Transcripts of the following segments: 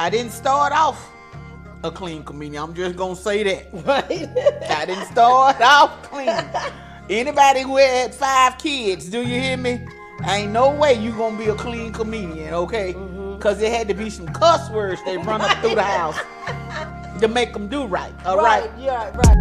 I didn't start off a clean comedian. I'm just gonna say that. Right. I didn't start off clean. Anybody who had 5 kids, do you hear me? Ain't no way you gonna be a clean comedian, okay? Cause there had to be some cuss words they run up through the house to make them do right. All right. Yeah, right.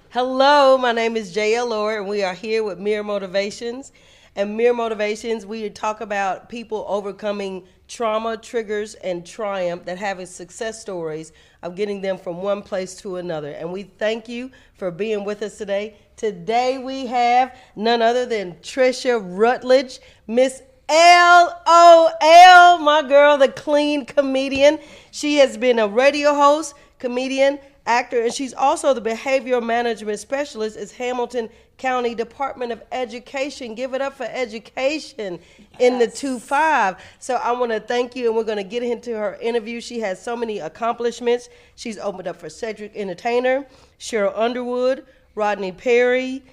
Hello, my name is Jerri Orr, and we are here with Mere Motivations. And Mere Motivations, we talk about people overcoming trauma, triggers, and triumph that have success stories of getting them from one place to another. And we thank you for being with us today. Today we have none other than Trisha Rutledge, Miss LOL, my girl, the clean comedian. She has been a radio host, comedian, actor, and she's also the behavioral management specialist at Hamilton County Department of Education. Give it up for education in the 2-5. So I want to thank you, and we're going to get into her interview. She has so many accomplishments. She's opened up for Cedric the Entertainer, Cheryl Underwood, Rodney Perry,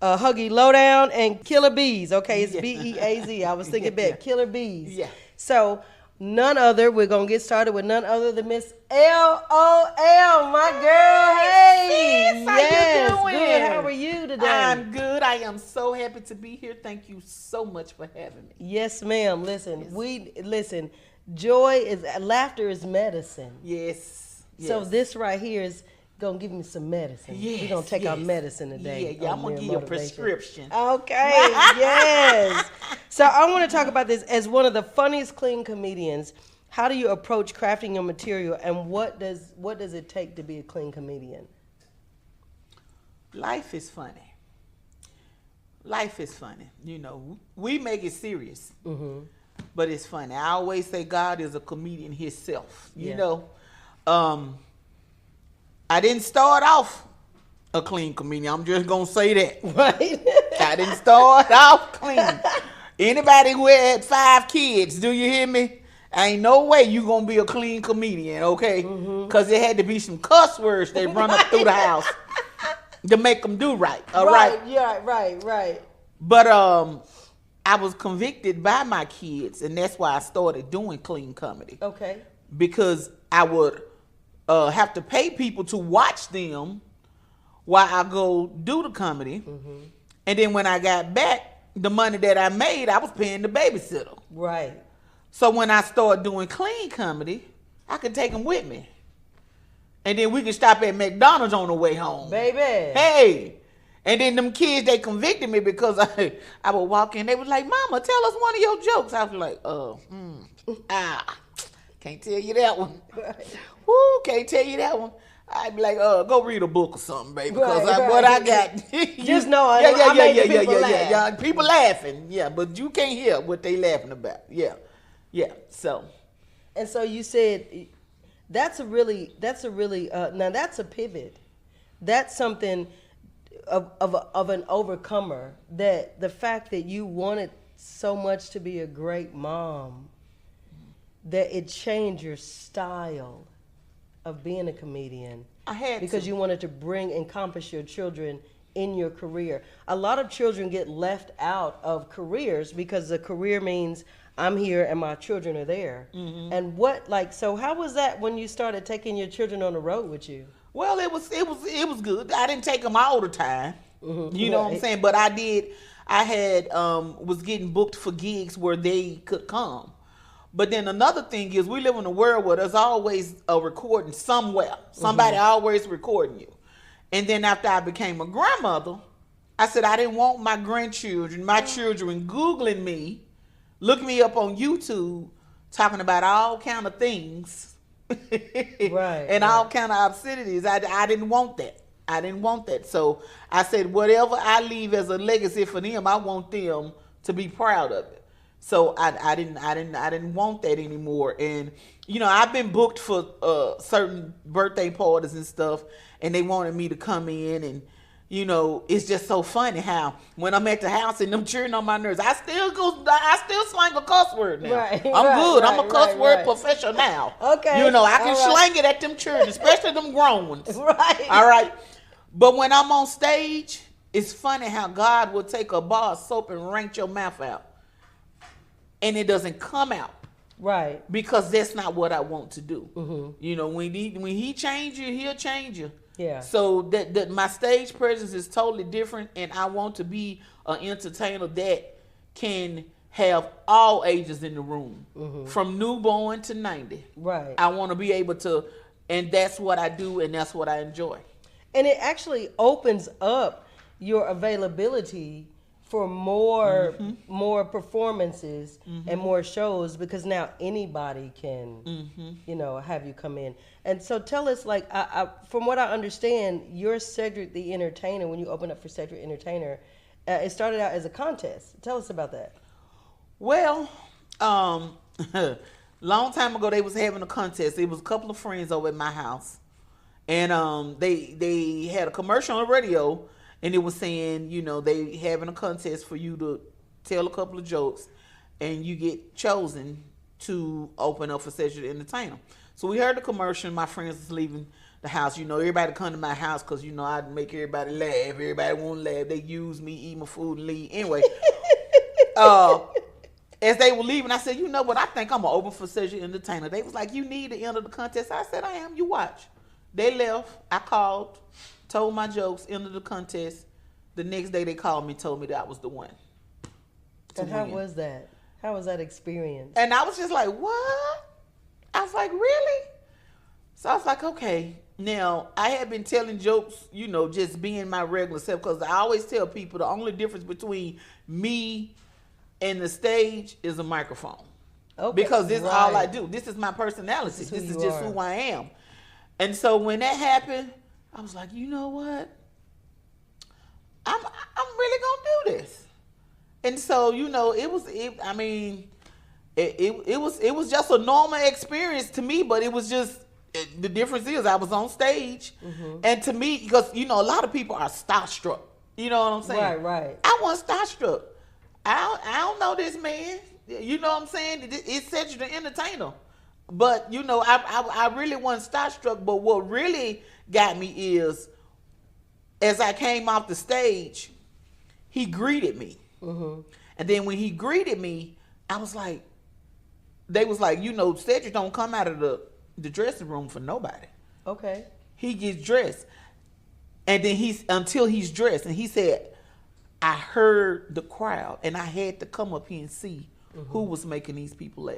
Huggy Lowdown, and Killer Bees. Okay, it's Beaz. I was thinking back, Killer Bees. Yeah. So we're going to get started with none other than Miss LOL, my girl. Hey, sis, how you doing? Good. How are you today? I'm good. I am so happy to be here. Thank you so much for having me. Yes, ma'am. Listen, laughter is medicine. Yes. So this right here is going to give me some medicine. Yes, we're going to take our medicine today. Yeah, I'm going to give you a prescription. Okay, yes. So I want to talk about this as one of the funniest clean comedians. How do you approach crafting your material, and what does it take to be a clean comedian? Life is funny. Life is funny. You know, we make it serious, but it's funny. I always say God is a comedian himself. You know, I didn't start off a clean comedian. I'm just gonna say that. Right. I didn't start off clean. Anybody who had 5 kids, do you hear me? Ain't no way you gonna be a clean comedian, okay? Cause there had to be some cuss words they run up through the house to make them do right. All right. Yeah. Right. But I was convicted by my kids, and that's why I started doing clean comedy. Okay. Because I would have to pay people to watch them while I go do the comedy. And then when I got back, the money that I made, I was paying the babysitter. Right. So when I started doing clean comedy, I could take them with me. And then we could stop at McDonald's on the way home. Baby. Hey. And then them kids, they convicted me because I would walk in. They was like, Mama, tell us one of your jokes. I was like, can't tell you that one. Right. Woo, can't tell you that one. I'd be like, go read a book or something, baby. Because what I got. Just know I make the people laugh. Yeah. People laughing. Yeah, but you can't hear what they laughing about. Yeah. So. And so you said that's a now that's a pivot. That's something of an overcomer, that the fact that you wanted so much to be a great mom that it changed your style of being a comedian. I had because to. you wanted to encompass your children in your career. A lot of children get left out of careers because the career means I'm here and my children are there. And so how was that when you started taking your children on the road with you? Well, it was good. I didn't take them all the time. You know what I'm saying? But I did. I had was getting booked for gigs where they could come. But then another thing is, we live in a world where there's always a recording somewhere. Somebody always recording you. And then after I became a grandmother, I said I didn't want my grandchildren, my children Googling me, looking me up on YouTube, talking about all kind of things. Right. And all kind of obscenities. I didn't want that. I didn't want that. So I said, whatever I leave as a legacy for them, I want them to be proud of it. So I didn't want that anymore. And you know, I've been booked for certain birthday parties and stuff, and they wanted me to come in and it's just so funny how when I'm at the house and them cheering on my nerves, I still slang a cuss word now. Right, I'm right, good. I'm a right, cuss word right. professional now. Okay. I can All right. slang it at them children, especially them grown ones. Right. All right. But when I'm on stage, it's funny how God will take a bar of soap and wrench your mouth out. And it doesn't come out. Right. Because that's not what I want to do. Mm-hmm. When he change you, he'll change you. Yeah. So that my stage presence is totally different, and I want to be an entertainer that can have all ages in the room, from newborn to 90. Right. I want to be able to, and that's what I do, and that's what I enjoy. And it actually opens up your availability for more performances and more shows, because now anybody can have you come in. And so tell us, like, I from what I understand, you're Cedric the Entertainer. When you open up for Cedric the Entertainer, it started out as a contest. Tell us about that. Well, long time ago they was having a contest. It was a couple of friends over at my house, and they had a commercial on the radio. And it was saying, they having a contest for you to tell a couple of jokes, and you get chosen to open up for Cedric the Entertainer. So we heard the commercial. My friends was leaving the house. Everybody come to my house because, I'd make everybody laugh. Everybody want to laugh. They use me, eat my food, and leave. Anyway, as they were leaving, I said, you know what? I think I'm going to open for Cedric the Entertainer. They was like, you need to enter the contest. I said, I am. You watch. They left. I called. Told my jokes, entered the contest. The next day they called me, told me that I was the one. And how was that? How was that experience? And I was just like, what? I was like, really? So I was like, okay. Now, I had been telling jokes, just being my regular self, because I always tell people the only difference between me and the stage is a microphone. Okay. Because this is all I do. This is my personality. This is just who I am. And so when that happened, I was like, you know what? I'm really gonna do this. And so, it was just a normal experience to me, but it was just, the difference is I was on stage, and to me, because a lot of people are starstruck. You know what I'm saying? Right. I wasn't starstruck. I don't know this man. You know what I'm saying? It's Cedric the Entertainer. But I really wasn't starstruck. But what really got me is, as I came off the stage, he greeted me. And then when he greeted me, I was like, they was like, Cedric don't come out of the dressing room for nobody. Okay. He gets dressed. And then until he's dressed. And he said, I heard the crowd and I had to come up here and see who was making these people laugh.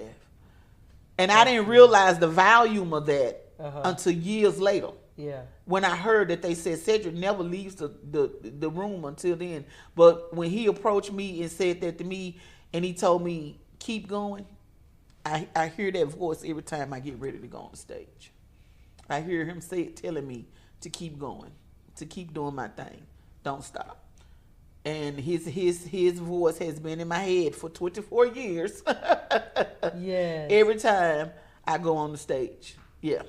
And I didn't realize the volume of that until years later. Yeah. When I heard that they said Cedric never leaves the room until then. But when he approached me and said that to me, and he told me, keep going, I hear that voice every time I get ready to go on the stage. I hear him telling me to keep going, to keep doing my thing. Don't stop. And his voice has been in my head for 24 years. Yes. Every time I go on the stage. Yeah.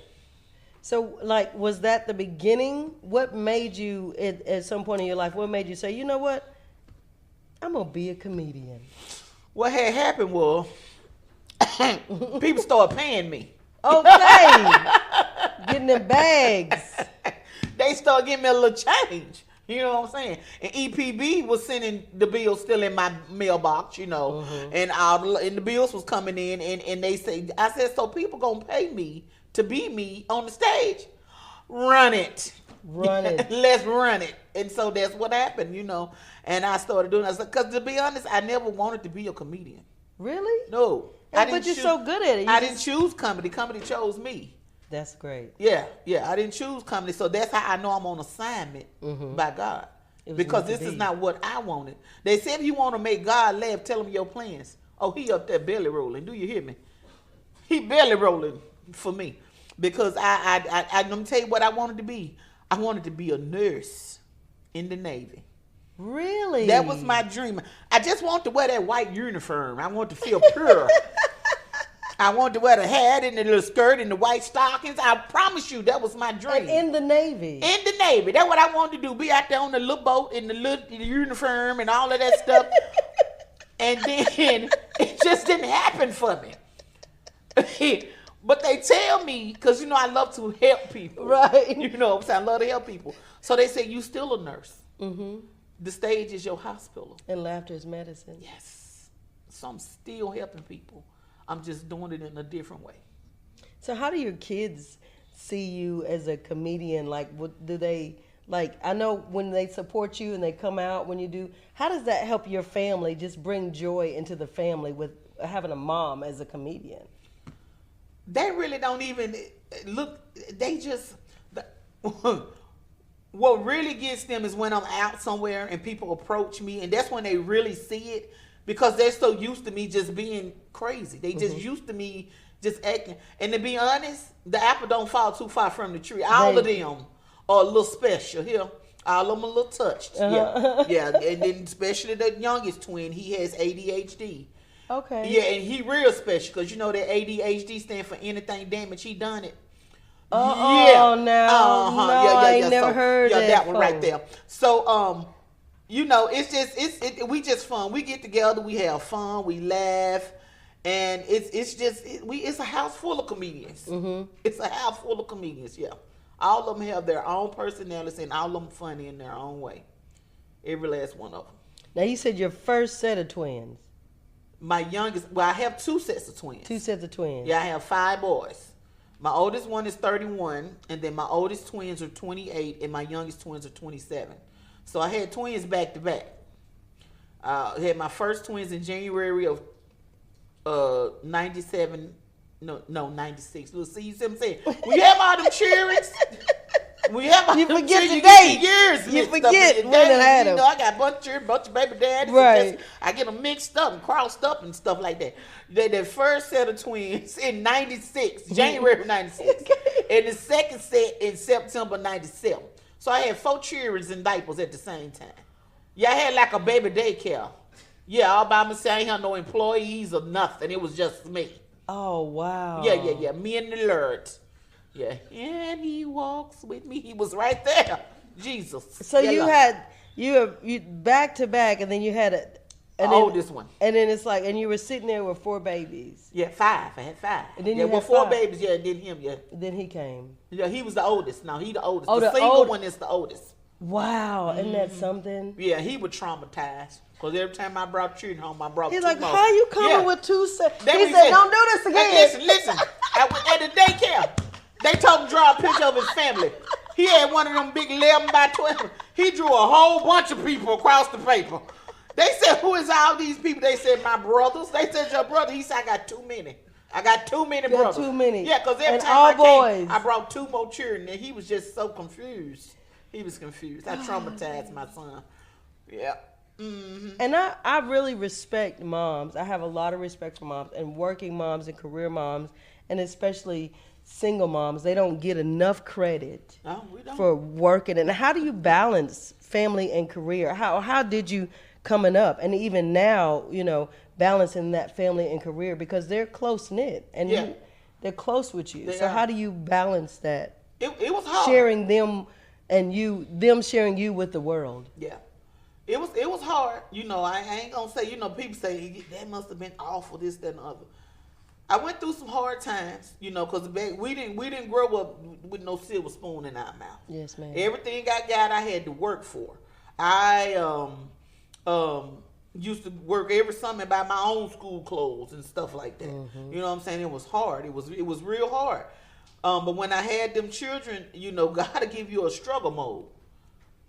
So, like, was that the beginning? What made you, at some point in your life, what made you say, you know what? I'm going to be a comedian. What had happened was, people started paying me. Okay. Getting them bags. They started giving me a little change. You know what I'm saying? And EPB was sending the bills still in my mailbox, and the bills was coming in, and they say, I said, so people gonna pay me to be me on the stage? Run it. Let's run it. And so that's what happened, And I started doing that because, to be honest, I never wanted to be a comedian. Really? No. But you're so good at it. I didn't choose comedy. Comedy chose me. That's great. Yeah. I didn't choose comedy, so that's how I know I'm on assignment by God. Because this is not what I wanted. They said, if you want to make God laugh, tell him your plans. Oh, he up there belly rolling. Do you hear me? He belly rolling for me. Because I'm going to tell you what I wanted to be. I wanted to be a nurse in the Navy. Really? That was my dream. I just want to wear that white uniform. I want to feel pure. I wanted to wear the hat and the little skirt and the white stockings. I promise you, that was my dream. And in the Navy. In the Navy. That's what I wanted to do. Be out there on the little boat in the little uniform and all of that stuff. And then it just didn't happen for me. But they tell me, because, you know, I love to help people. Right. You know what I'm saying? I love to help people. So they say, you still a nurse. Mm-hmm. The stage is your hospital. And laughter is medicine. Yes. So I'm still helping people. I'm just doing it in a different way. So how do your kids see you as a comedian? Like, what do they, like, I know when they support you and they come out when you do, how does that help your family just bring joy into the family with having a mom as a comedian? They really don't even look, they just, what really gets them is when I'm out somewhere and people approach me, and that's when they really see it, because they're so used to me just being crazy. They just used to me just acting. And to be honest, the apple don't fall too far from the tree. All of them are a little special here. All of them a little touched. Yeah. And then especially the youngest twin, he has ADHD. Okay. Yeah, and he real special, because you know that ADHD stand for anything damage, he done it. Oh, now. No, I ain't never heard that. Yeah, that one right there. So, you know, it's just, we just fun. We get together, we have fun, we laugh, and it's a house full of comedians. Mm-hmm. It's a house full of comedians, yeah. All of them have their own personalities, and all of them funny in their own way. Every last one of them. Now, you said your first set of twins. My youngest, well, I have 2 sets of twins. 2 sets of twins. Yeah, I have 5 boys. My oldest one is 31, and then my oldest twins are 28, and my youngest twins are 27. So I had twins back to back. I had my first twins in January of 97. No, 96. Look, see, you see what I'm saying? We have all them cherries. We have all you them forget cherries. the date. Years you forget when it had them. You know, I got a bunch of cherries, bunch of baby daddies. Right. I get them mixed up and crossed up and stuff like that. The first set of twins in 96, January of 96. And the second set in September 97. So I had 4 cherries and diapers at the same time. Yeah, I had like a baby daycare. Yeah, all by myself. I ain't had no employees or nothing. It was just me. Oh, wow. Yeah. Me and the Lord. Yeah. And he walks with me. He was right there. Jesus. So yeah, you back to back, and then you had oldest one. And then it's like, and you were sitting there with 4 babies. Yeah, 5. I had 5. And then you had 4 babies, yeah, and then him, yeah. And then he came. Yeah, he was the oldest. No, he the oldest. Oh, the single one is the oldest. Wow, isn't that something? Yeah, he was traumatized. Because every time I brought children home, I brought He's 2 like, more. how you coming with 2 sets? He He said, don't do this again. Listen. At the daycare, they told him to draw a picture of his family. He had one of them big 11 by 12. He drew a whole bunch of people across the paper. They said, who is all these people? They said, my brothers. They said, your brother. He said, I got too many. I got too many brothers. Too many. Yeah, because every and time all I boys. came, I brought 2 more children, and he was just so confused. He was confused. I traumatized my son. Yeah. Mm-hmm. And I really respect moms. I have a lot of respect for moms, and working moms and career moms, and especially single moms. They don't get enough credit for working. And how do you balance family and career? How did you coming up, and even now, you know, balancing that family and career, because they're close knit and they're close with you. So how do you balance that? It was hard. Sharing them and them sharing you with the world. Yeah. It was hard. You know, I ain't gonna say, you know, people say that must have been awful, this, that, and the other. I went through some hard times, you know, because we didn't grow up with no silver spoon in our mouth. Yes, ma'am. Everything I got, I had to work for. I used to work every summer and buy my own school clothes and stuff like that. Mm-hmm. You know what I'm saying? It was hard. It was real hard. But when I had them children, you know, God will give you a struggle mode.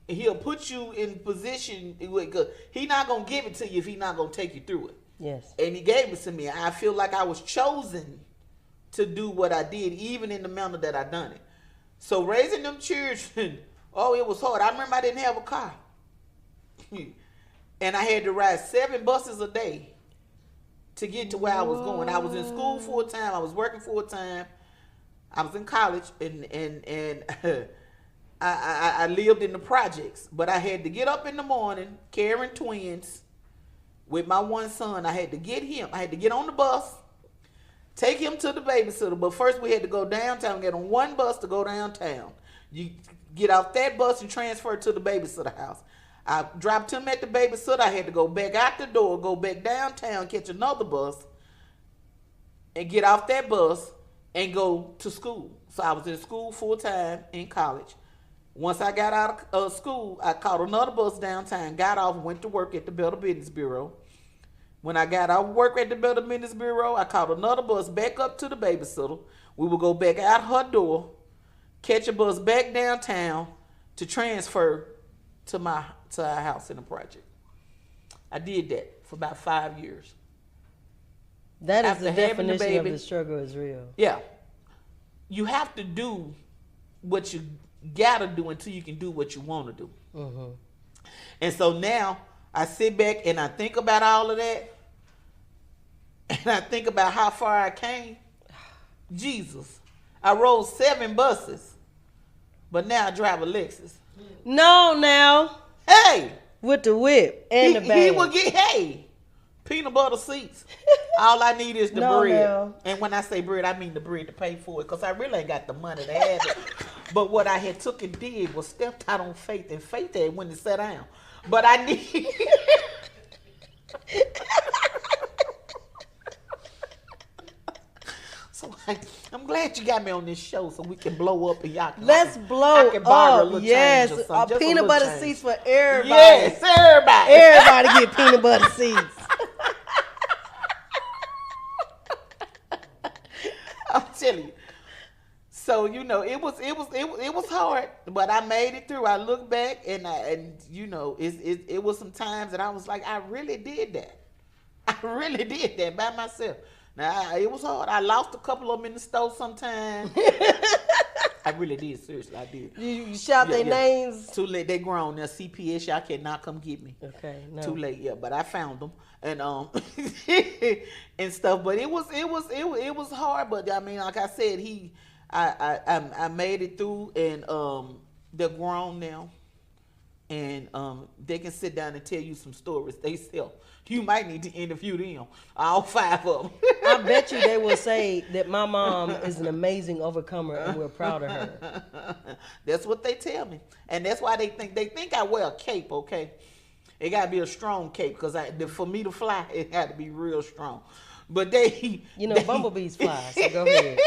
He'll put you in position. He's not going to give it to you if he's not going to take you through it. Yes. And he gave it to me. I feel like I was chosen to do what I did, even in the manner that I done it. So raising them children, it was hard. I remember I didn't have a car. And I had to ride 7 buses a day to get to where I was going. I was in school full time. I was working full time. I was in college, and I lived in the projects. But I had to get up in the morning, carrying twins with my one son. I had to get him. I had to get on the bus, take him to the babysitter. But first we had to go downtown, get on one bus to go downtown. You get off that bus and transfer to the babysitter house. I dropped him at the babysitter. I had to go back out the door, go back downtown, catch another bus, and get off that bus and go to school. So I was in school full time in college. Once I got out of school, I caught another bus downtown, got off, went to work at the Better Business Bureau. When I got out of work at the Better Business Bureau, I caught another bus back up to the babysitter. We would go back out her door, catch a bus back downtown to transfer to our house in the project. I did that for about 5 years. That is After the having the definition baby, of the struggle is real. Yeah. You have to do what you gotta do until you can do what you want to do. Mm-hmm. And so now I sit back and I think about all of that, and I think about how far I came. Jesus, I rode 7 buses, but now I drive a Lexus. No, now. Hey, with the whip and the bag. He will get peanut butter seats. All I need is the bread. No. And when I say bread, I mean the bread to pay for it, because I really ain't got the money to have it. But what I had took and did was stepped out on faith, and faith had when to sit down. But I need. So I'm glad you got me on this show so we can blow up and y'all can. Let's blow up. Yes, peanut butter seats for everybody. Yes, everybody. Everybody get peanut butter seats. I'm telling you. So it was hard, but I made it through. I look back and it was some times that I was like, I really did that. I really did that by myself. Now it was hard. I lost a couple of them in the store sometimes. I really did. Seriously, I did. You shout their names. Too late. They grown. Now CPS, y'all cannot come get me. Okay, no. Too late. Yeah, but I found them and and stuff. But it was hard. But I mean, like I said, I made it through, and they're grown now, and they can sit down and tell you some stories they sell. You might need to interview them, all 5 of them. I bet you they will say that my mom is an amazing overcomer and we're proud of her. That's what they tell me. And that's why they think I wear a cape, okay? It got to be a strong cape, because for me to fly, it had to be real strong. But bumblebees fly, so go ahead.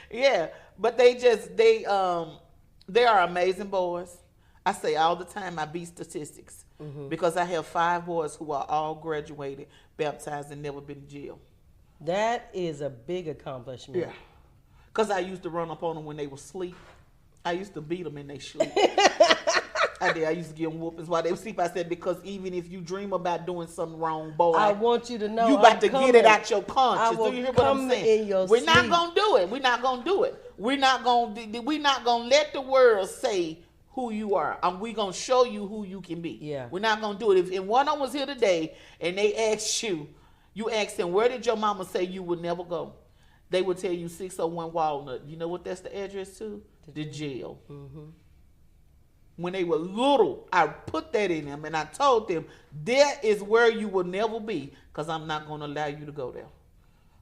Yeah, but they are amazing boys. I say all the time I beat statistics. Mm-hmm. Because I have 5 boys who are all graduated, baptized, and never been to jail. That is a big accomplishment. Yeah. Because I used to run up on them when they were asleep. I used to beat them in their sleep. I did. I used to give them whoopings while they were asleep. I said, because even if you dream about doing something wrong, boy, I want you to know you about to get it out your conscience. Do you hear what I'm saying? We're not going to do it. We're not going to do it. We're not going to let the world say who you are. We're going to show you who you can be. Yeah. We're not going to do it. If one of them was here today and they asked you asked them, where did your mama say you would never go? They would tell you 601 Walnut. You know what that's the address to? The jail. Mm-hmm. When they were little, I put that in them and I told them, that is where you will never be, because I'm not going to allow you to go there.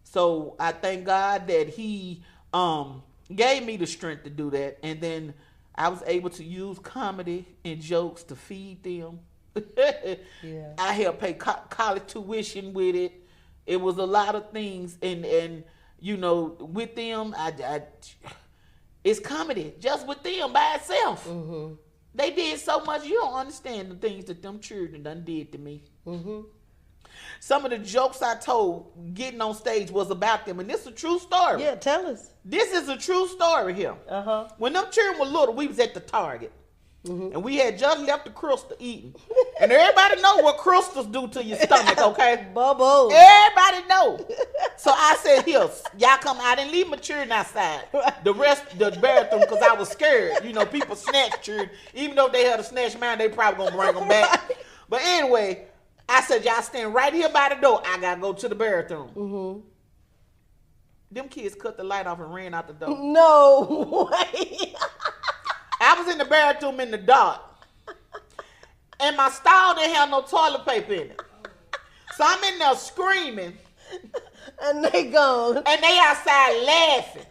So I thank God that he gave me the strength to do that. And then I was able to use comedy and jokes to feed them. Yeah. I helped pay college tuition with it. It was a lot of things, and with them, it's comedy just with them by itself. Mm-hmm. They did so much. You don't understand the things that them children done did to me. Mm-hmm. Some of the jokes I told getting on stage was about them, and this is a true story. Yeah, tell us. This is a true story here. Uh-huh. When them children were little, we was at the Target. Mm-hmm. And we had just left the crystal eating. And everybody know what crystals do to your stomach, okay? Bubbles. Everybody know. So I said, here, y'all come. I didn't leave my children outside. The bathroom, because I was scared. People snatch children. Even though they had a snatch mine, they probably going to bring them back. But anyway, I said, y'all stand right here by the door. I got to go to the bathroom. Mm-hmm. Them kids cut the light off and ran out the door. No way. I was in the bathroom in the dark. And my stall didn't have no toilet paper in it. So I'm in there screaming. And they gone. And they outside laughing.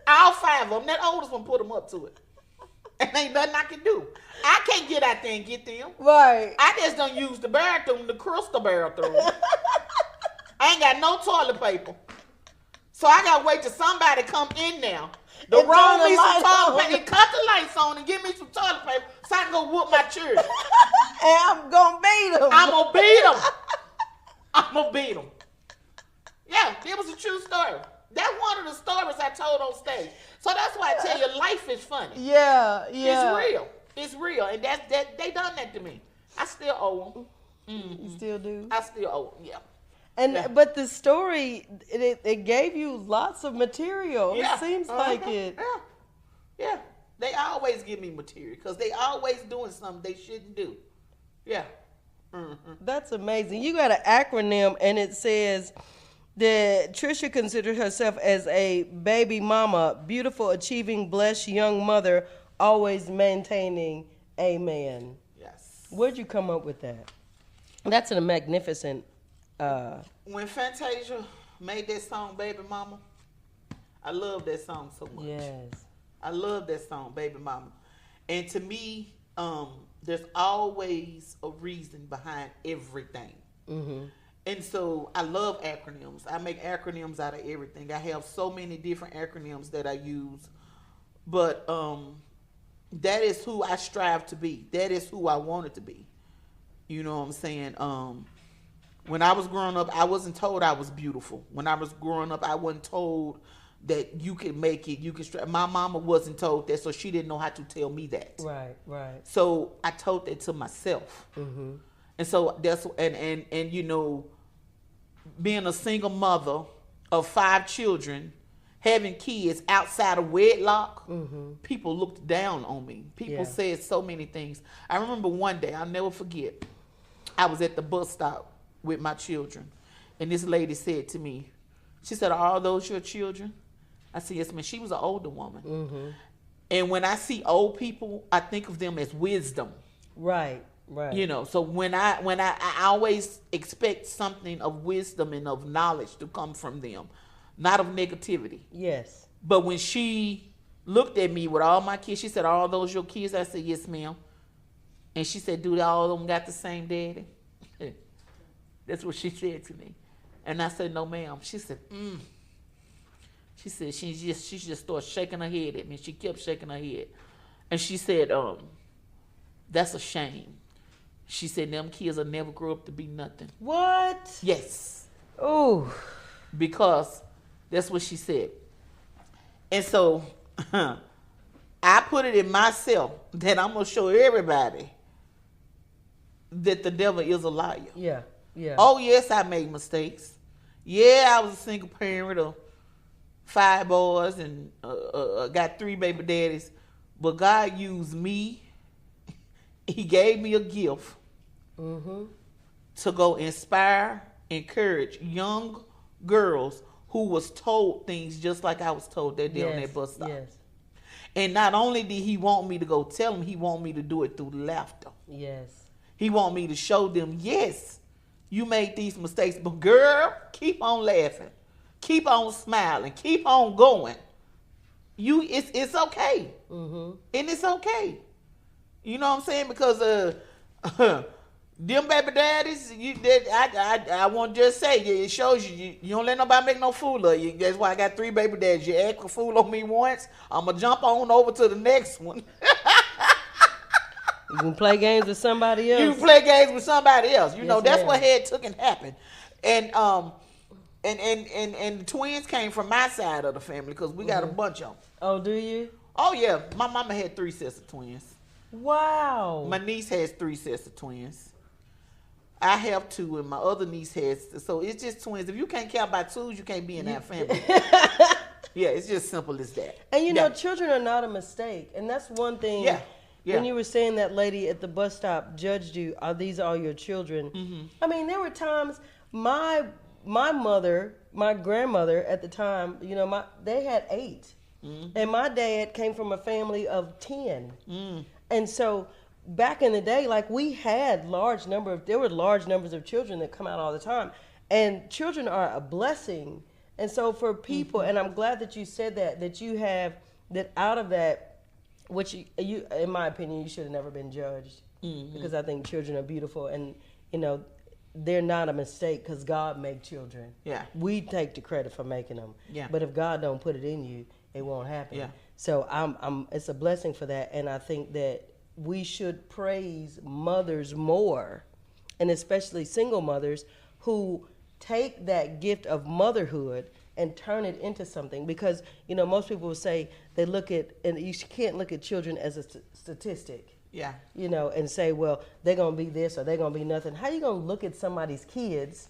All 5 of them. That oldest one put them up to it. And ain't nothing I can do. I can't get out there and get them. Right. I just don't use the bathroom, the crystal bathroom. I ain't got no toilet paper. So I gotta wait till somebody come in now to roll me some toilet paper and cut the lights on and give me some toilet paper so I can go whoop my children. And I'm gonna beat them. I'm gonna beat them. I'm gonna beat them. Yeah, it was a true story. That's one of the stories I told on stage. So that's why I tell you, life is funny. Yeah. It's real. It's real, and that they done that to me. I still owe them. You still do? I still owe them. Yeah. And but the story, it gave you lots of material. Yeah. It seems like it. Yeah. They always give me material because they always doing something they shouldn't do. Yeah. That's amazing. You got an acronym, and it says that Trisha considered herself as a baby mama, beautiful, achieving, blessed young mother, always maintaining. Amen. Yes. Where'd you come up with that? That's a magnificent. When Fantasia made that song, Baby Mama, I love that song so much. Yes. I love that song, Baby Mama. And to me, there's always a reason behind everything. Mm-hmm. And so I love acronyms. I make acronyms out of everything. I have so many different acronyms that I use. But that is who I strive to be. That is who I wanted to be. You know what I'm saying? When I was growing up, I wasn't told I was beautiful. When I was growing up, I wasn't told that you could make it. You could strive. My mama wasn't told that, so she didn't know how to tell me that. Right. So I told that to myself. Mm-hmm. And so that's and you know, being a single mother of 5 children, having kids outside of wedlock, people looked down on me. People said so many things. I remember one day, I'll never forget, I was at the bus stop with my children, and this lady said to me, she said, "Are all those your children?" I said, "Yes, ma'am." She was an older woman. Mm-hmm. And when I see old people, I think of them as wisdom. Right. You know, so when I always expect something of wisdom and of knowledge to come from them, not of negativity. Yes. But when she looked at me with all my kids, she said, "Are all those your kids?" I said, "Yes, ma'am." And she said, "Do all of them got the same daddy?" That's what she said to me. And I said, "No, ma'am." She said, She said she just started shaking her head at me. She kept shaking her head. And she said, "That's a shame." She said, "Them kids will never grow up to be nothing." What? Yes. Oh. Because that's what she said. And so I put it in myself that I'm going to show everybody that the devil is a liar. Yeah. Oh, yes, I made mistakes. Yeah, I was a single parent of 5 boys and got 3 baby daddies. But God used me. He gave me a gift to go inspire, encourage young girls who was told things just like I was told that day on that bus stop. Yes. And not only did he want me to go tell them, he want me to do it through laughter. Yes. He want me to show them, yes, you made these mistakes, but girl, keep on laughing. Keep on smiling. Keep on going. It's okay. And it's okay. You know what I'm saying? Because them baby daddies, I won't just say, it shows you don't let nobody make no fool of you. That's why I got 3 baby daddies. You act a fool on me once, I'm going to jump on over to the next one. You can play games with somebody else. You can play games with somebody else. You know, that's what had took and happened. And the twins came from my side of the family because we got a bunch of them. Oh, do you? Oh, yeah. My mama had 3 sets of twins. Wow. My niece has 3 sets of twins. I have 2, and my other niece has. So it's just twins. If you can't count by 2s, you can't be in that family. Yeah, it's just simple as that. And you know, children are not a mistake, and that's one thing. Yeah. When you were saying that lady at the bus stop judged you, are these all your children? I mean, there were times my mother, my grandmother at the time, you know, they had 8, and my dad came from a family of 10. And so back in the day, like, we had there were large numbers of children that come out all the time. And children are a blessing. And so for people, and I'm glad that you said that you have, that out of that, which you in my opinion, you should have never been judged. Because I think children are beautiful, and, they're not a mistake because God made children. Yeah. We take the credit for making them. Yeah. But if God don't put it in you, it won't happen. Yeah. So it's a blessing for that. And I think that we should praise mothers more, and especially single mothers who take that gift of motherhood and turn it into something. Because, most people will say they look at, and you can't look at children as a statistic. Yeah. And say, well, they're going to be this or they're going to be nothing. How you going to look at somebody's kids,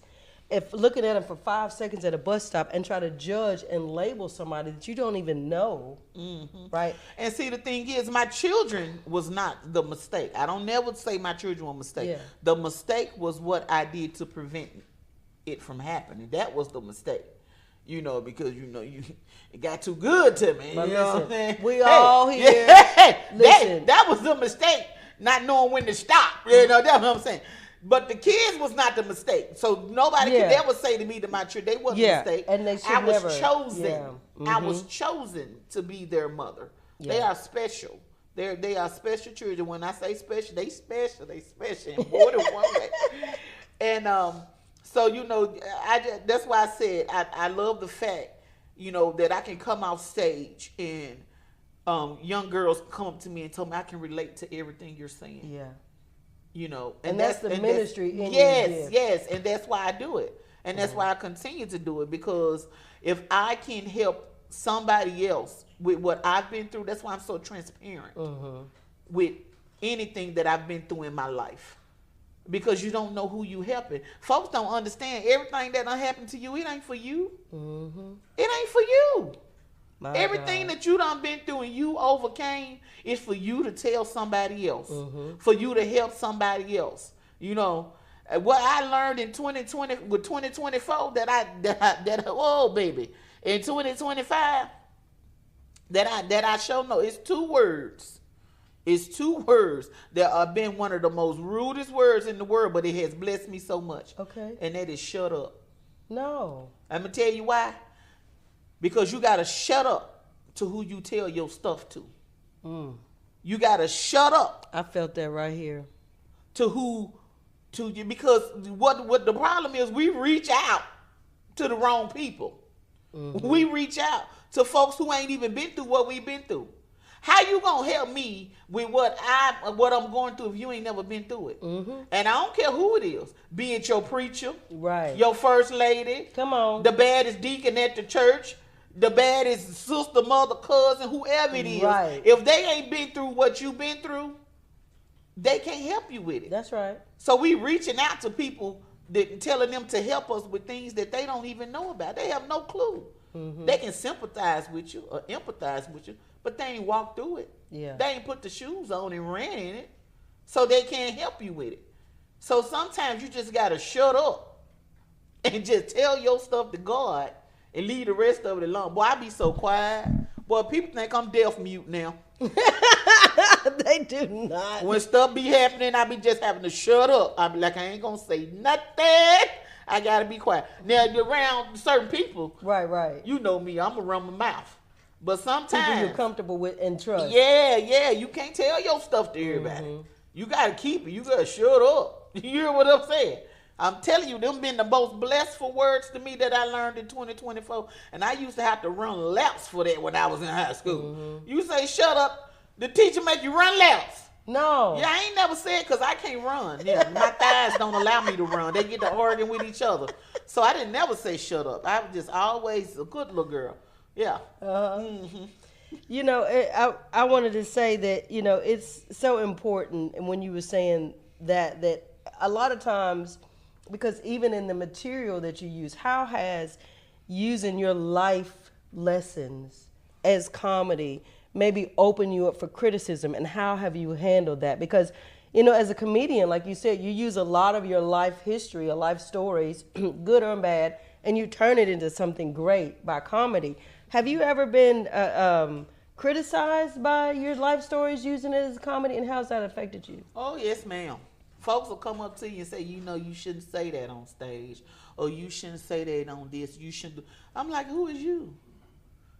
if looking at them for 5 seconds at a bus stop, and try to judge and label somebody that you don't even know, right? And see, the thing is, my children was not the mistake. I don't never say my children were a mistake. Yeah. The mistake was what I did to prevent it from happening. That was the mistake. Because it got too good to me. But you know listen, what I'm saying? we all here. Yeah, Listen. that was the mistake. Not knowing when to stop. That's what I'm saying. But the kids was not the mistake. So nobody could ever say to me that my children, they wasn't a mistake. And they should I was never. chosen. Yeah. I was chosen to be their mother. Yeah. They are special. They are special children. When I say special, they special. They special in more than one way. And so that's why I said I love the fact that I can come off stage and young girls come up to me and tell me I can relate to everything you're saying. Yeah. And that's the ministry in yes, and that's why I do it. And that's why I continue to do it, because if I can help somebody else with what I've been through, that's why I'm so transparent with anything that I've been through in my life. Because you don't know who you helping. Folks don't understand everything that done happened to you. It ain't for you. It ain't for you. Everything that you done been through and you overcame is for you to tell somebody else. For you to help somebody else. What I learned in 2020 with 2024 that oh baby, in 2025 that I sure know, it's 2 words. It's 2 words that have been one of the most rudest words in the world, but it has blessed me so much. Okay. And that is shut up. No. I'm going to tell you why. Because you got to shut up to who you tell your stuff to. You got to shut up. I felt that right here. To you, because what the problem is, we reach out to the wrong people. We reach out to folks who ain't even been through what we've been through. How you gonna help me with what I'm going through if you ain't never been through it? And I don't care who it is, be it your preacher, right, your first lady, come on, the baddest deacon at the church, the baddest sister, mother, cousin, whoever it is. Right. If they ain't been through what you've been through, they can't help you with it. That's right. So we reaching out to people, telling them to help us with things that they don't even know about. They have no clue. They can sympathize with you or empathize with you, but they ain't walked through it. Yeah. They ain't put the shoes on and ran in it, so they can't help you with it. So sometimes you just got to shut up and just tell your stuff to God and leave the rest of it alone. Boy, I be so quiet. Boy, people think I'm deaf mute now. They do not. When stuff be happening, I be just having to shut up. I be like, I ain't going to say nothing. I got to be quiet. Now, around certain people, right. You know me, I'm going to run my mouth. But sometimes people you're comfortable with and trust. Yeah, you can't tell your stuff to everybody. You got to keep it. You got to shut up. You hear what I'm saying? I'm telling you, them been the most blessful words to me that I learned in 2024. And I used to have to run laps for that when I was in high school. You say, shut up, the teacher make you run laps. No. Yeah, I ain't never said because I can't run. Yeah, my thighs don't allow me to run. They get to arguing with each other. So I didn't never say shut up. I was just always a good little girl. Yeah. You know, I wanted to say that, you know, it's so important. And when you were saying that a lot of times, because even in the material that you use, how has using your life lessons as comedy maybe open you up for criticism, and how have you handled that? Because, you know, as a comedian, like you said, you use a lot of your life history or life stories, good or bad, and you turn it into something great by comedy. Have you ever been criticized by your life stories using it as comedy, and how's that affected you? Oh, yes, ma'am. folks will come up to you and say, you know, you shouldn't say that on stage, or you shouldn't say that on this. You shouldn't. I'm like, who is you?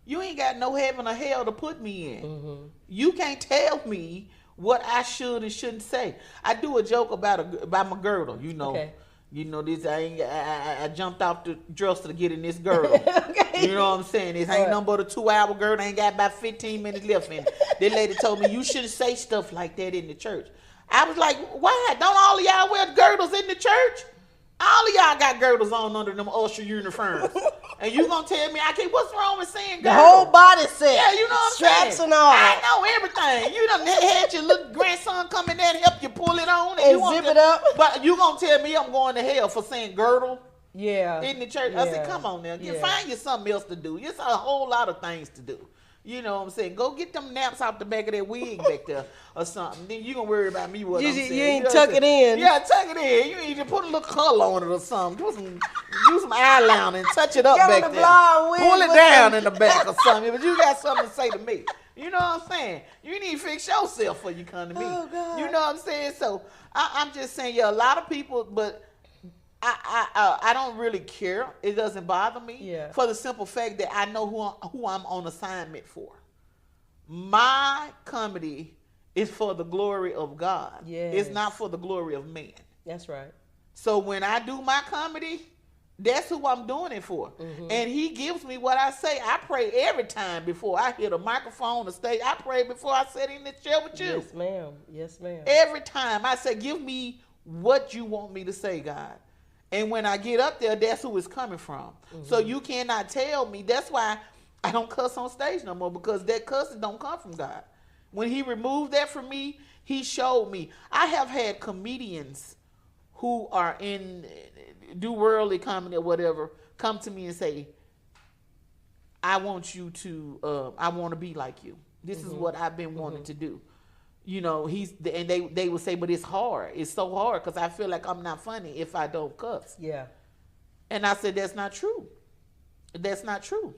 You ain't got no heaven or hell to put me in. Mm-hmm. You can't tell me what I should and shouldn't say. I do a joke about my girdle. You know. Okay. You know this. I jumped off the dresser to get in this girdle. Okay. You know what I'm saying? This ain't nothing but a 2-hour girdle. I ain't got about 15 minutes left in it. That lady told me you shouldn't say stuff like that in the church. I was like, why? Don't all of y'all wear girdles in the church? All of y'all got girdles on under them usher uniforms. And you gonna tell me what's wrong with saying girdle? The whole body set. Yeah, you know what I'm saying? Straps and all. I know everything. You done had your little grandson come in there and help you pull it on. And zip it up. But you gonna tell me I'm going to hell for saying girdle? Yeah. In the church? Yeah. I said, come on now. Find you something else to do. It's a whole lot of things to do. You know what I'm saying? Go get them naps off the back of that wig back there or something. Then you gonna worry about me what I'm saying. You ain't tuck it in. Yeah, tuck it in. You need to put a little color on it or something. Use some eyeliner and touch it up back there. Pull it down in the back or something. But you got something to say to me. You know what I'm saying? You need to fix yourself before you come to me. Oh, God. You know what I'm saying? So I'm just saying, a lot of people, but I don't really care. It doesn't bother me for the simple fact that I know who I'm on assignment for. My comedy is for the glory of God. Yes. It's not for the glory of man. That's right. So when I do my comedy, that's who I'm doing it for. Mm-hmm. And he gives me what I say. I pray every time before I hit a microphone or stage. I pray before I sit in this chair with you. Yes, ma'am. Yes, ma'am. Every time I say, give me what you want me to say, God. And when I get up there, that's who it's coming from. Mm-hmm. So you cannot tell me. That's why I don't cuss on stage no more, because that cussing don't come from God. When he removed that from me, he showed me. I have had comedians who are do worldly comedy or whatever, come to me and say, I want to be like you. This is what I've been wanting to do. You know, and they would say, but it's hard. It's so hard because I feel like I'm not funny if I don't cuss. Yeah. And I said, that's not true. That's not true.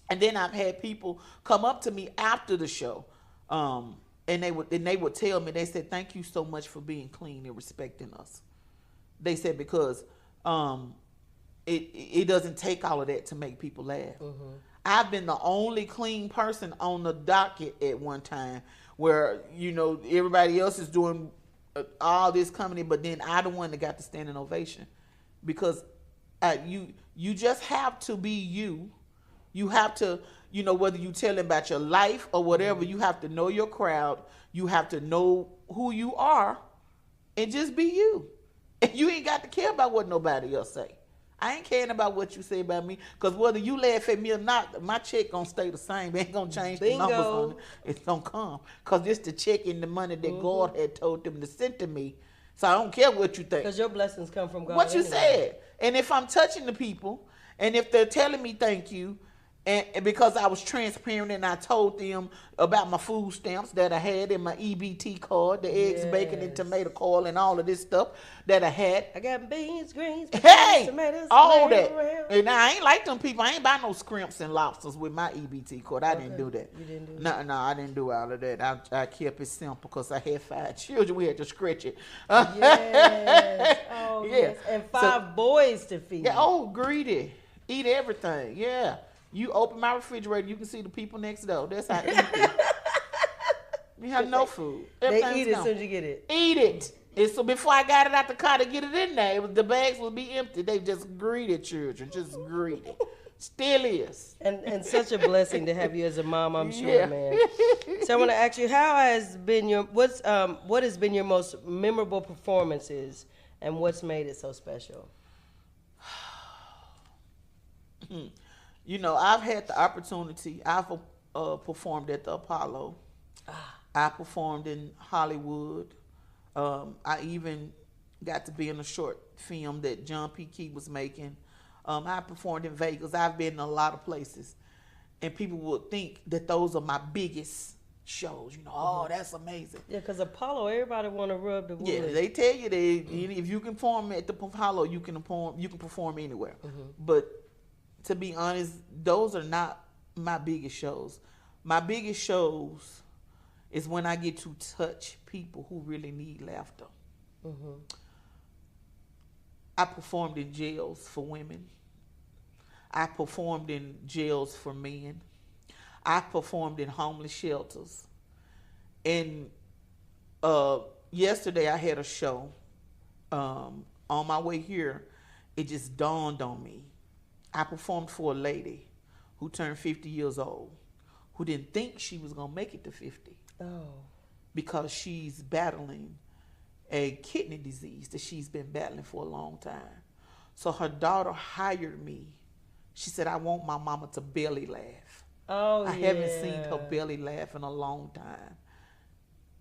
And then I've had people come up to me after the show, and they would tell me, they said, thank you so much for being clean and respecting us. They said, because it doesn't take all of that to make people laugh. Mm-hmm. I've been the only clean person on the docket at one time where, you know, everybody else is doing all this comedy, but then I the one that got the standing ovation. Because you just have to be you. You have to, you know, whether you tell them about your life or whatever, you have to know your crowd. You have to know who you are and just be you. And you ain't got to care about what nobody else say. I ain't caring about what you say about me, because whether you laugh at me or not, my check gonna stay the same. It ain't gonna change the numbers on it. It's gonna come, because it's the check and the money that God had told them to send to me. So I don't care what you think. Because your blessings come from God. What you said. And if I'm touching the people, and if they're telling me thank you, and because I was transparent and I told them about my food stamps that I had in my EBT card, the eggs, bacon, and tomato coil, and all of this stuff that I had. I got beans, greens, potatoes, tomatoes, all that. And I ain't like them people. I ain't buy no scrimps and lobsters with my EBT card. I didn't do that. You didn't do that? No, I didn't do all of that. I kept it simple because I had 5 children. We had to stretch it. Yes. Oh, yes. And 5 boys to feed. Yeah. Oh, greedy. Eat everything. Yeah. You open my refrigerator, you can see the people next door. That's how empty. We have no food. They eat it as soon as you get it. Eat it. And so before I got it out the car to get it in there, the bags would be empty. They just greedy children, just greedy. Still is. And such a blessing to have you as a mom, I'm sure, man. So I want to ask you, what has been your most memorable performances, and what's made it so special? You know, I've had the opportunity. I've performed at the Apollo. I performed in Hollywood. I even got to be in a short film that John P. Key was making. I performed in Vegas. I've been in a lot of places. And people would think that those are my biggest shows. You know, oh, that's amazing. Yeah, because Apollo, everybody want to rub the wood. Yeah, they tell you if you can perform at the Apollo, you can perform anywhere. Mm-hmm. But to be honest, those are not my biggest shows. My biggest shows is when I get to touch people who really need laughter. I performed in jails for women. I performed in jails for men. I performed in homeless shelters. And yesterday I had a show. On my way here, it just dawned on me. I performed for a lady who turned 50 years old, who didn't think she was going to make it to 50. Oh. Because she's battling a kidney disease that she's been battling for a long time. So her daughter hired me. She said, I want my mama to belly laugh. Oh, I haven't seen her belly laugh in a long time.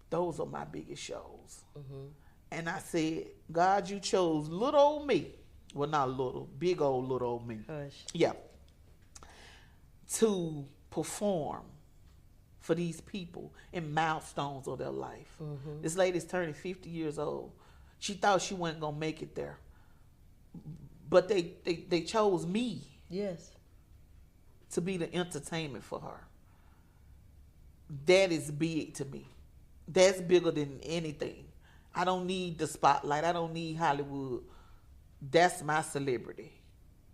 Those are my biggest shows. And I said, God, you chose little old me. Well, not little, big old little old me. Hush. Yeah. To perform for these people in milestones of their life. This lady's turning 50 years old. She thought she wasn't going to make it there. But they chose me. Yes. To be the entertainment for her. That is big to me. That's bigger than anything. I don't need the spotlight. I don't need Hollywood. That's my celebrity.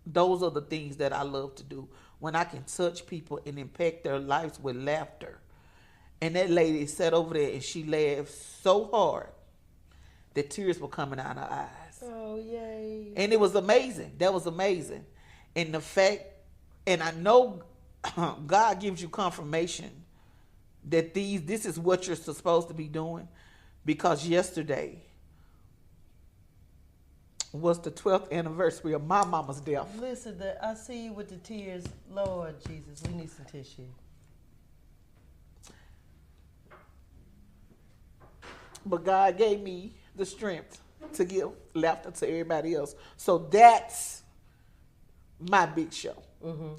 Those are the things that I love to do. When I can touch people and impact their lives with laughter. And that lady sat over there and she laughed so hard that tears were coming out of her eyes. Oh, yay. And it was amazing. That was amazing. And the fact, and I know God gives you confirmation that this is what you're supposed to be doing, because yesterday was the 12th anniversary of my mama's death. Listen, I see you with the tears. Lord Jesus, we need some tissue. But God gave me the strength to give laughter to everybody else. So that's my big show.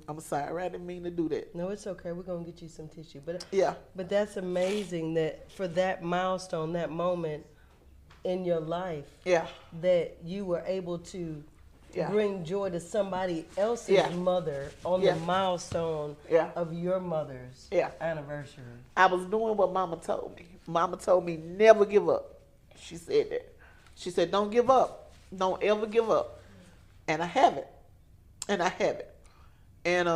I'm sorry, I didn't mean to do that. No, it's okay. We're gonna get you some tissue. But yeah. But that's amazing that for that milestone, that moment in your life, that you were able to bring joy to somebody else's mother on the milestone of your mother's anniversary. I was doing what Mama told me. Mama told me never give up. She said that. She said, don't give up. Don't ever give up. And I haven't. And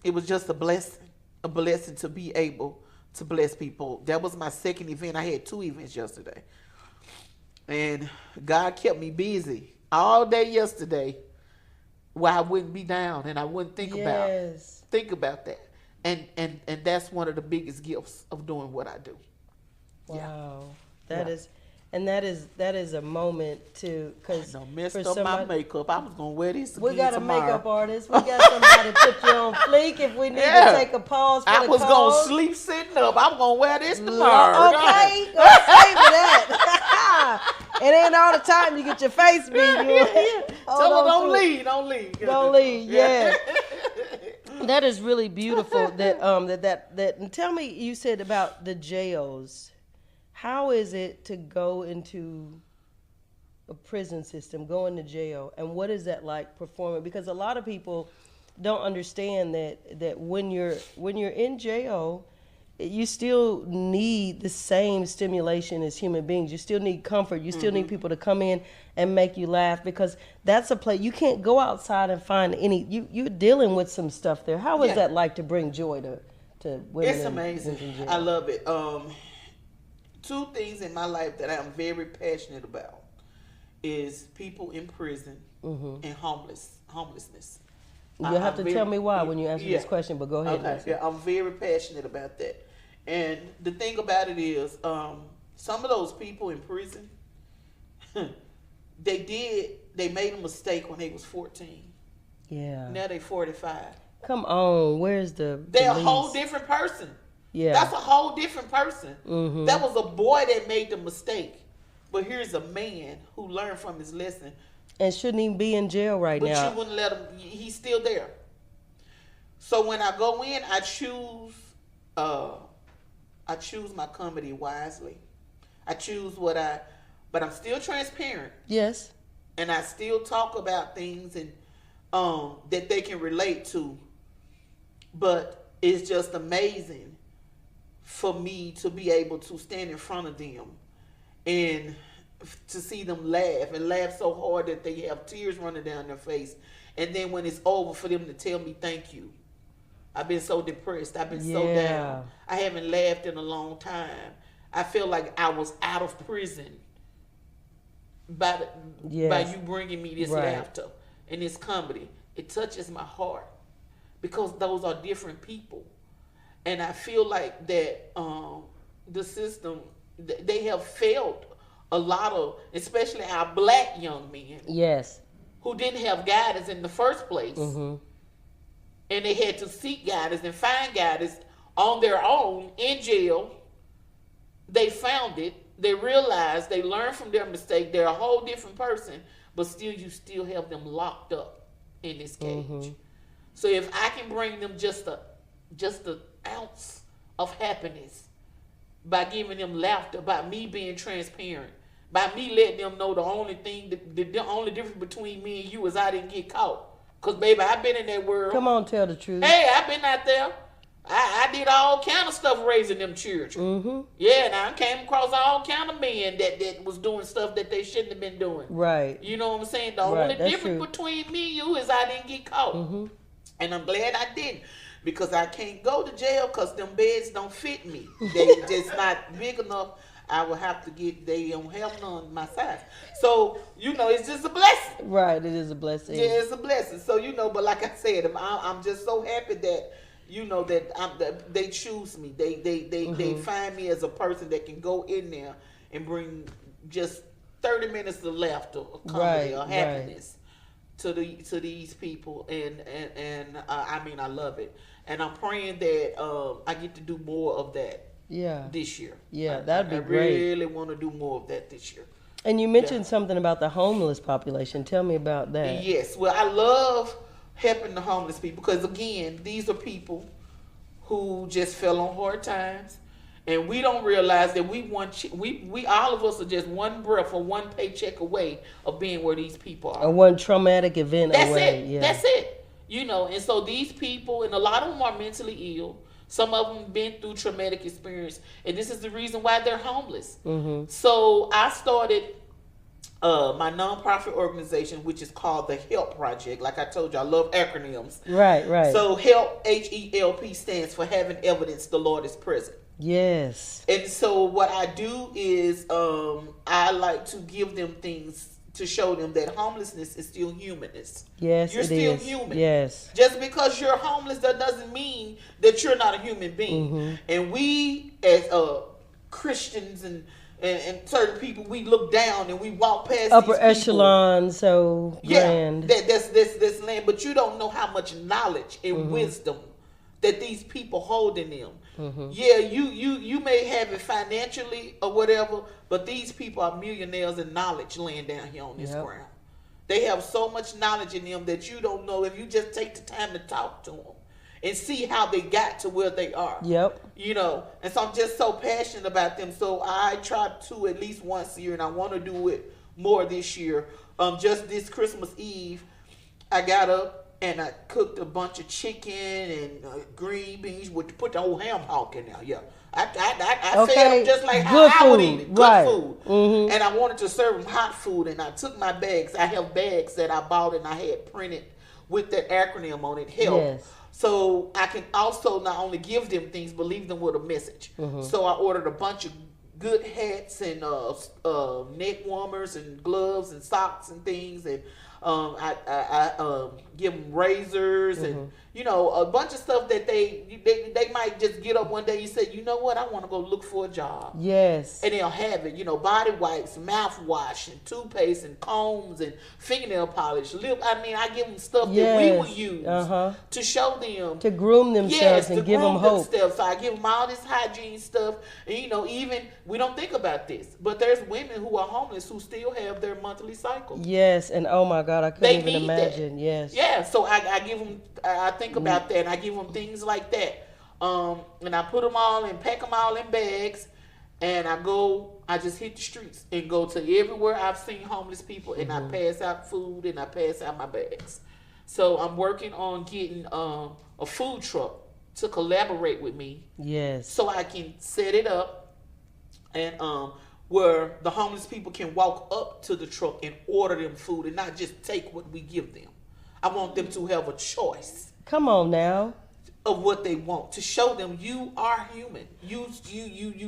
it was just a blessing to be able to bless people. That was my second event. I had 2 events yesterday. And God kept me busy all day yesterday where I wouldn't be down and I wouldn't think about that. And that's one of the biggest gifts of doing what I do. Wow. That is a moment to, because messed up my makeup. I was gonna wear this again. We got tomorrow. a makeup artist. We got somebody to put you on fleek if we need to take a pause for I was gonna sleep sitting up. I'm gonna wear this tomorrow. Okay, go save that. It ain't all the time you get your face beat. Tell her don't leave. Don't leave. Yeah. That is really beautiful. That and tell me, you said about the jails. How is it to go into a prison system, go into jail, and what is that like performing? Because a lot of people don't understand that when you're in jail, you still need the same stimulation as human beings. You still need comfort. You still need people to come in and make you laugh, because that's a place you can't go outside and find any. You're dealing with some stuff there. How is that like to bring joy to women? It's amazing. I love it. 2 things in my life that I'm very passionate about is people in prison and homelessness. You'll have to tell me why when you answer this question, but go ahead. Okay. Yeah, I'm very passionate about that. And the thing about it is, some of those people in prison, they made a mistake when they was 14. Yeah. Now they 45. Come on, where's They're a whole different person. Yeah. That's a whole different person. That was a boy that made the mistake. But here's a man who learned from his lesson. And shouldn't even be in jail now. But you wouldn't let him. He's still there. So when I go in, I choose my comedy wisely. I choose but I'm still transparent. Yes. And I still talk about things and that they can relate to. But it's just amazing for me to be able to stand in front of them and to see them laugh and laugh so hard that they have tears running down their face. And then when it's over, for them to tell me thank you. I've been so depressed. I've been so down. I haven't laughed in a long time. I feel like I was out of prison by you bringing me this laughter and this comedy. It touches my heart because those are different people. And I feel like that the system, they have failed a lot of, especially our black young men. Yes. Who didn't have guidance in the first place. Mm-hmm. And they had to seek guidance and find guidance on their own in jail. They found it. They realized, they learned from their mistake. They're a whole different person, but still you still have them locked up in this cage. Mm-hmm. So if I can bring them just an ounce of happiness by giving them laughter, by me being transparent, by me letting them know the only difference between me and you is I didn't get caught. Because, baby, I've been in that world. Come on, tell the truth. Hey, I've been out there. I did all kind of stuff raising them children. Mm-hmm. Yeah, and I came across all kind of men that was doing stuff that they shouldn't have been doing. Right. You know what I'm saying? The only difference between me and you is I didn't get caught. Mm-hmm. And I'm glad I didn't. Because I can't go to jail because them beds don't fit me. They just not big enough. I will have to they don't have none my size. So, it's just a blessing. Right, it is a blessing. Yeah, it's a blessing. So, but like I said, I'm just so happy that, that they choose me. They find me as a person that can go in there and bring just 30 minutes of laughter or comedy or happiness to these people. And I love it. And I'm praying that I get to do more of that. Yeah. This year. Yeah, that'd be great. I really want to do more of that this year. And you mentioned something about the homeless population. Tell me about that. Yes. Well, I love helping the homeless people because, again, these are people who just fell on hard times. And we don't realize that we all of us are just one breath or one paycheck away of being where these people are. Or one traumatic event away. That's it. Yeah. That's it. And so these people, and a lot of them are mentally ill. Some of them been through traumatic experience, and this is the reason why they're homeless. Mm-hmm. So I started my nonprofit organization, which is called the HELP Project. Like I told you, I love acronyms. Right. So HELP, HELP, stands for Having Evidence the Lord is Present. Yes. And so what I do is I like to give them things to show them that homelessness is still humanness. Yes, you're still human. Yes. Just because you're homeless, that doesn't mean that you're not a human being. Mm-hmm. And we, as Christians and certain people, we look down and we walk past upper these people. Echelon, so grand. That's this land, but you don't know how much knowledge and wisdom that these people hold in them. Mm-hmm. Yeah, you may have it financially or whatever, but these people are millionaires in knowledge laying down here on this ground. They have so much knowledge in them that you don't know if you just take the time to talk to them and see how they got to where they are. Yep. And so I'm just so passionate about them. So I try to at least once a year, and I want to do it more this year. Just this Christmas Eve, I got up and I cooked a bunch of chicken and green beans. Put the whole ham hock in there. Yeah, I fed them just like how I would eat it. Good food. Mm-hmm. And I wanted to serve them hot food. And I took my bags. I have bags that I bought and I had printed with that acronym on it, HELP. Yes. So I can also not only give them things, but leave them with a message. Mm-hmm. So I ordered a bunch of good hats and neck warmers and gloves and socks and things, and I give them razors and a bunch of stuff that they might just get up one day and say, you know what, I want to go look for a job. Yes. And they'll have it, body wipes, mouthwash, and toothpaste, and combs, and fingernail polish, I give them stuff that we will use to show them. To groom themselves and give them hope. So I give them all this hygiene stuff. And, even, we don't think about this, but there's women who are homeless who still have their monthly cycle. Yes, and oh my God, I couldn't even imagine. That. Yes. Yeah, so I give them, I think about that, and I give them things like that. And I put them all and pack them all in bags, and I just hit the streets and go to everywhere I've seen homeless people, and I pass out food and I pass out my bags. So I'm working on getting a food truck to collaborate with me. Yes. So I can set it up and where the homeless people can walk up to the truck and order them food and not just take what we give them. I want them to have a choice. Come on now. Of what they want, to show them you are human. You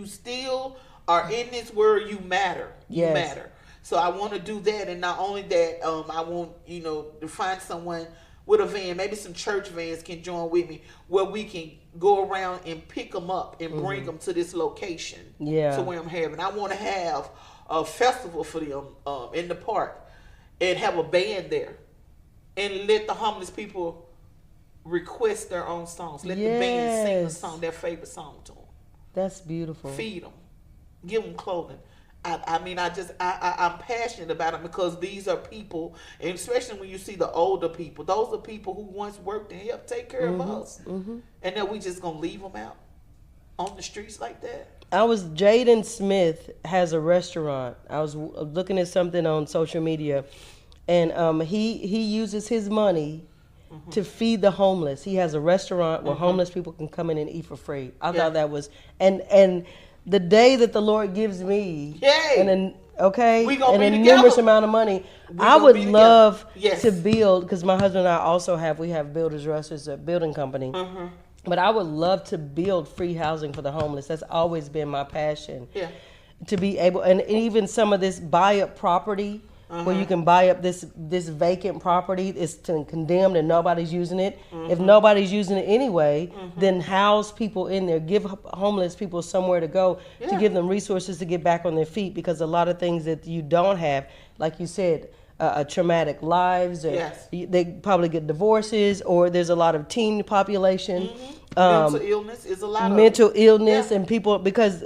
still are in this world. You matter. You matter. So I want to do that, and not only that, I want to find someone with a van, maybe some church vans can join with me, where we can go around and pick them up and bring them to this location. To where I'm having. I want to have a festival for them in the park, and have a band there, and let the homeless people request their own songs. Let the band sing a song, their favorite song to them. That's beautiful. Feed them. Give them clothing. I'm passionate about it because these are people, and especially when you see the older people, those are people who once worked and helped take care of us. And then we just going to leave them out on the streets like that. Jaden Smith has a restaurant. I was looking at something on social media, and he uses his money to feed the homeless. He has a restaurant where homeless people can come in and eat for free. I thought that was, and the day that the Lord gives me and a numerous amount of money, I would love to build, because my husband and I we have Builders Rush, it's a building company. But I would love to build free housing for the homeless. That's always been my passion. To be able, and even some of this buy up property, where you can buy up this vacant property, it's condemned and nobody's using it. If nobody's using it anyway, then house people in there, give homeless people somewhere to go, to give them resources to get back on their feet, because a lot of things that you don't have, like you said, traumatic lives, or they probably get divorces, or there's a lot of teen population. Mental illness is a lot of mental illness, and people, because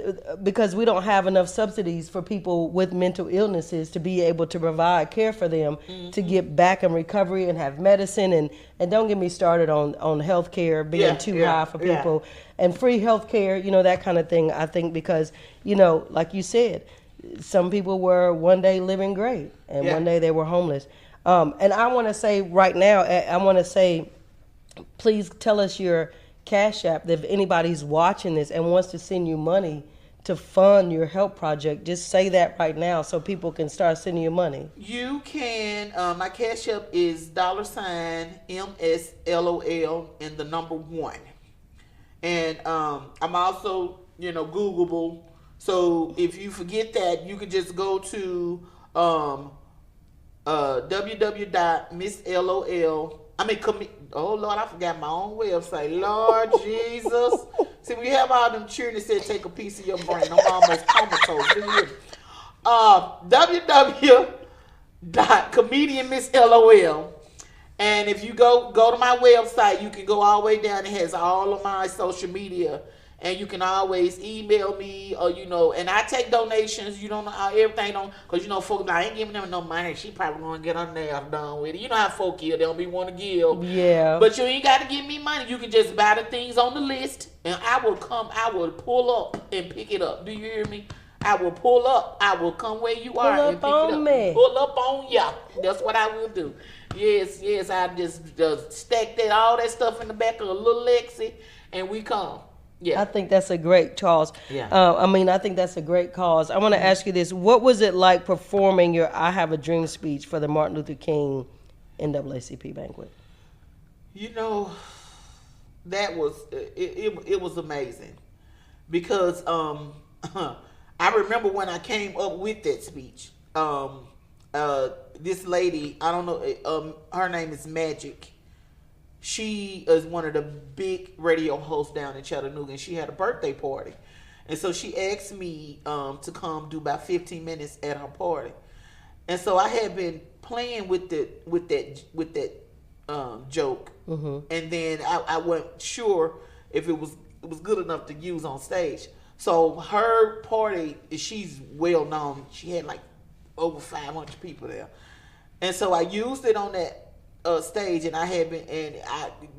we don't have enough subsidies for people with mental illnesses to be able to provide care for them, to get back in recovery and have medicine, and don't get me started on health care being too high for people, and free health care, that kind of thing. I think because, like you said, some people were one day living great, and one day they were homeless. And I want to say right now, please tell us your Cash App. If anybody's watching this and wants to send you money to fund your help project, just say that right now so people can start sending you money. You can. My Cash App is $MSLOL and the number 1. And I'm also, Googleable. So if you forget that, you can just go to www.misslol. Oh Lord, I forgot my own website. Lord Jesus. See, we have all them children that said take a piece of your brain. I'm almost comatose. www.comedianmisslol. And if you go to my website, you can go all the way down. It has all of my social media. And you can always email me, or and I take donations. You don't know everything because folks, I ain't giving them no money. She probably gonna get her nails done with it. You know how folk is, they don't be want to give. Yeah. But you ain't got to give me money. You can just buy the things on the list, and I will pull up and pick it up. Do you hear me? I will pull up. I will come where you are and pick it up. Pull up on ya. That's what I will do. Yes. I just stack all that stuff in the back of a little Lexi, and we come. Yeah. I think that's a great cause. Yeah. I think that's a great cause. I want to ask you this. What was it like performing your I Have a Dream speech for the Martin Luther King NAACP banquet? That was, it was amazing. Because I remember when I came up with that speech, this lady, I don't know, her name is Magic. She is one of the big radio hosts down in Chattanooga, and she had a birthday party. And so she asked me to come do about 15 minutes at her party. And so I had been playing with that joke. And then I wasn't sure if it was good enough to use on stage. So her party, she's well known. She had like over 500 people there. And so I used it on that stage, and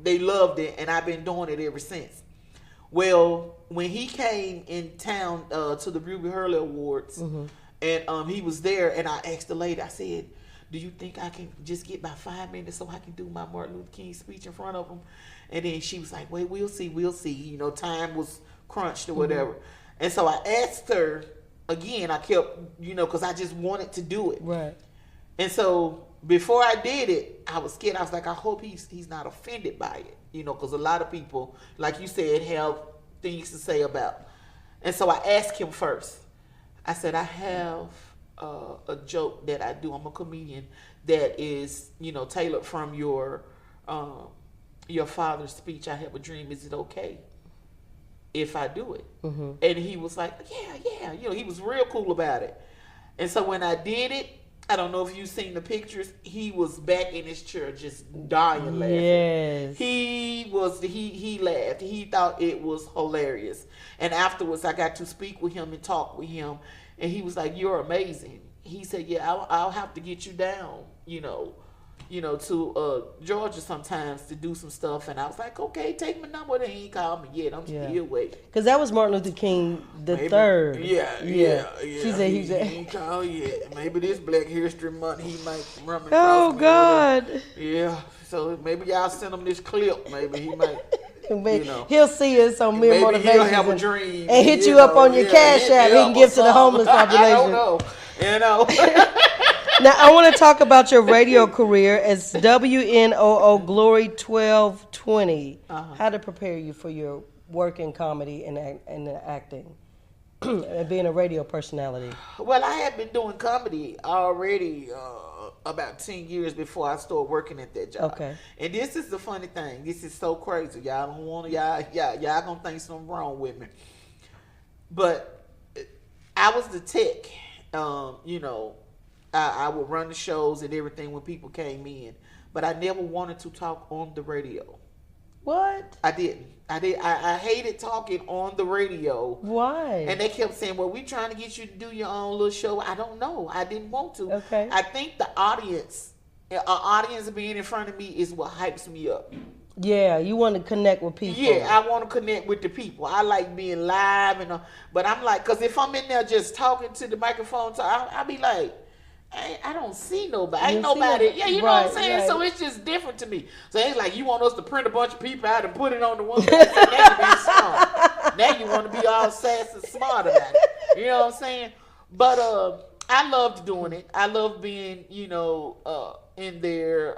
they loved it, and I've been doing it ever since. Well, when he came in town to the Ruby Hurley Awards, and he was there, and I asked the lady, I said, do you think I can just get about 5 minutes so I can do my Martin Luther King speech in front of him? And then she was like, wait, we'll see. Time was crunched or whatever. And so I asked her again, I kept, because I just wanted to do it. Right. And so before I did it, I was scared. I was like, I hope he's not offended by it, because a lot of people, like you said, have things to say about. And so I asked him first. I said, I have a joke that I do. I'm a comedian that is, tailored from your father's speech. I have a dream. Is it okay if I do it? Mm-hmm. And he was like, yeah. He was real cool about it. And so when I did it, I don't know if you've seen the pictures. He was back in his chair, just dying laughing. Yes. He laughed. He thought it was hilarious. And afterwards, I got to speak with him and talk with him. And he was like, "You're amazing." He said, "Yeah, I'll have to get you down, to Georgia sometimes to do some stuff." And I was like, "Okay, take my number." They ain't called me yet. I'm still waiting. Because that was Martin Luther King the third. Yeah. She said he ain't called yet. Maybe this Black History Month he might run across Oh me. God. Yeah. So maybe y'all send him this clip. Maybe he might. He'll see us on Mere Motivation. He'll have a dream and hit you up on your Cash App. He can give to the homeless population. I don't know. Now, I want to talk about your radio career as WNOO Glory 1220. How to prepare you for your work in comedy and acting and being a radio personality. Well, I had been doing comedy already about 10 years before I started working at that job. Okay. And this is the funny thing. This is so crazy. Y'all don't want to, y'all gonna think something wrong with me. But I was the tech. I would run the shows and everything when people came in, but I never wanted to talk on the radio. What? I didn't. I hated talking on the radio. Why? And they kept saying, "Well, we trying to get you to do your own little show." I don't know. I didn't want to. Okay. I think the audience being in front of me is what hypes me up. Yeah, you want to connect with people. Yeah, I want to connect with the people. I like being live, but I'm like, because if I'm in there just talking to the microphone, I'll be like, I don't see nobody. Ain't nobody. Yeah, you know what I'm saying? Right. So it's just different to me. So it's like you want us to print a bunch of people out and put it on the one place and now you be smart. Now you want to be all sassy and smart about it. You know what I'm saying? But I loved doing it. I loved being, in there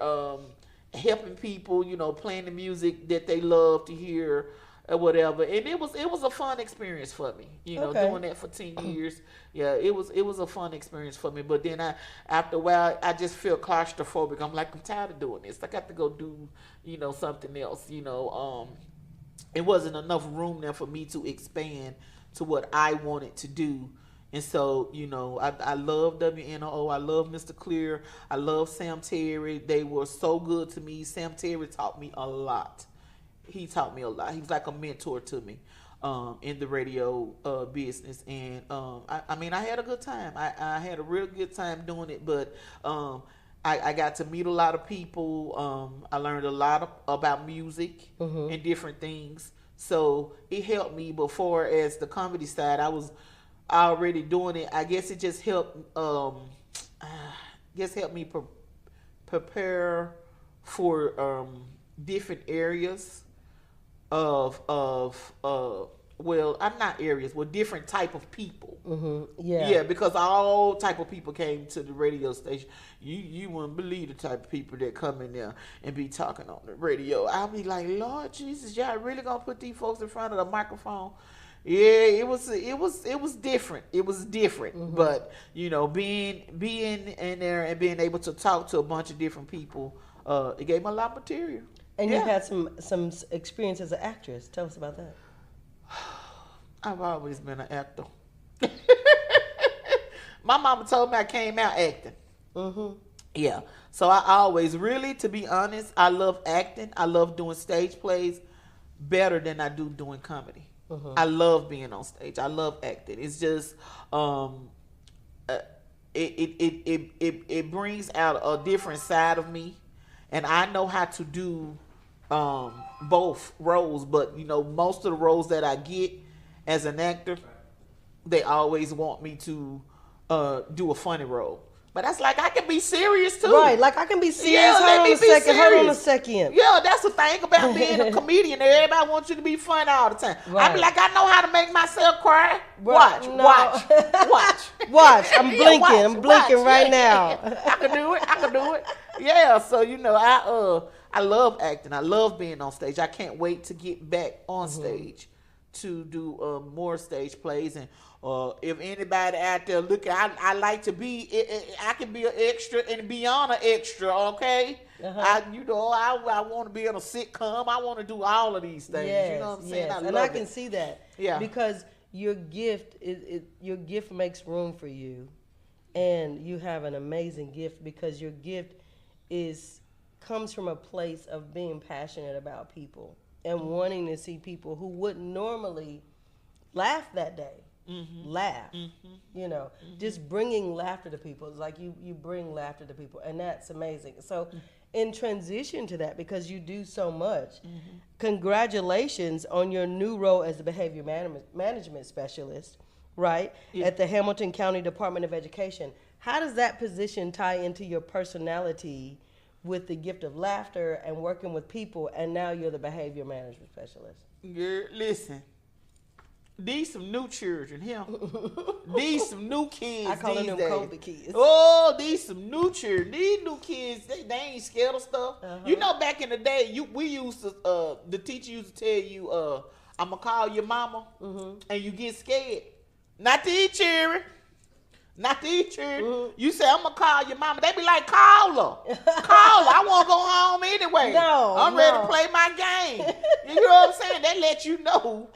helping people, playing the music that they love to hear or whatever. And it was a fun experience for me, doing that for 10 years. Yeah, it was a fun experience for me. But then after a while, I just feel claustrophobic. I'm like, I'm tired of doing this. I got to go do, something else. It wasn't enough room there for me to expand to what I wanted to do. And so, I love WNOO. I love Mr. Clear. I love Sam Terry. They were so good to me. Sam Terry taught me a lot. He taught me a lot. He was like a mentor to me in the radio business. And, I had a good time. I had a real good time doing it. But I got to meet a lot of people. I learned a lot about music and different things. So it helped me. Before, as the comedy side, I was already doing it. I guess it just helped me prepare for different areas of different type of people. Yeah, because all type of people came to the radio station. You wouldn't believe the type of people that come in there and be talking on the radio. I'll be like, Lord Jesus, y'all really gonna put these folks in front of the microphone? Yeah, it was different. It was different, but being in there and being able to talk to a bunch of different people, it gave me a lot of material. And you had some experience as an actress. Tell us about that. I've always been an actor. My mama told me I came out acting. Yeah, so I always, really, to be honest, I love acting. I love doing stage plays better than I do doing comedy. I love being on stage. I love acting. It's just it brings out a different side of me, and I know how to do both roles. But most of the roles that I get as an actor, they always want me to do a funny role. But that's like, I can be serious too. Right, like I can be serious. Yeah, Hold on a second. Yeah, that's the thing about being a comedian. Everybody wants you to be funny all the time. Right. I be like, I know how to make myself cry. Right. Watch, No. watch. I'm blinking. I'm blinking right now. I can do it. Yeah, so I love acting. I love being on stage. I can't wait to get back on stage to do more stage plays. And if anybody out there looking, I like to be. I can be an extra and beyond an extra. Okay, I want to be in a sitcom. I want to do all of these things. Yes, you know what I'm saying? yes. And I can see that. Yeah. Because your gift makes room for you, and you have an amazing gift because your gift comes from a place of being passionate about people and wanting to see people who wouldn't normally laugh that day. Laugh, just bringing laughter to people. It's like you bring laughter to people, and that's amazing. So in transition to that, because you do so much, congratulations on your new role as the behavior management specialist, right, at the Hamilton County Department of Education. How does that position tie into your personality with the gift of laughter and working with people, and now you're the behavior management specialist? Girl, listen. These some new children here. These some new kids. I call these them days. COVID kids. Oh, these some new children. These new kids, they ain't scared of stuff. You know, back in the day, we used to. The teacher used to tell you, "I'm gonna call your mama," and you get scared. Not these children. Not these children. You say, "I'm gonna call your mama." They be like, "Call her, call her. I want to go home anyway. I'm ready to play my game." You know what I'm saying? They let you know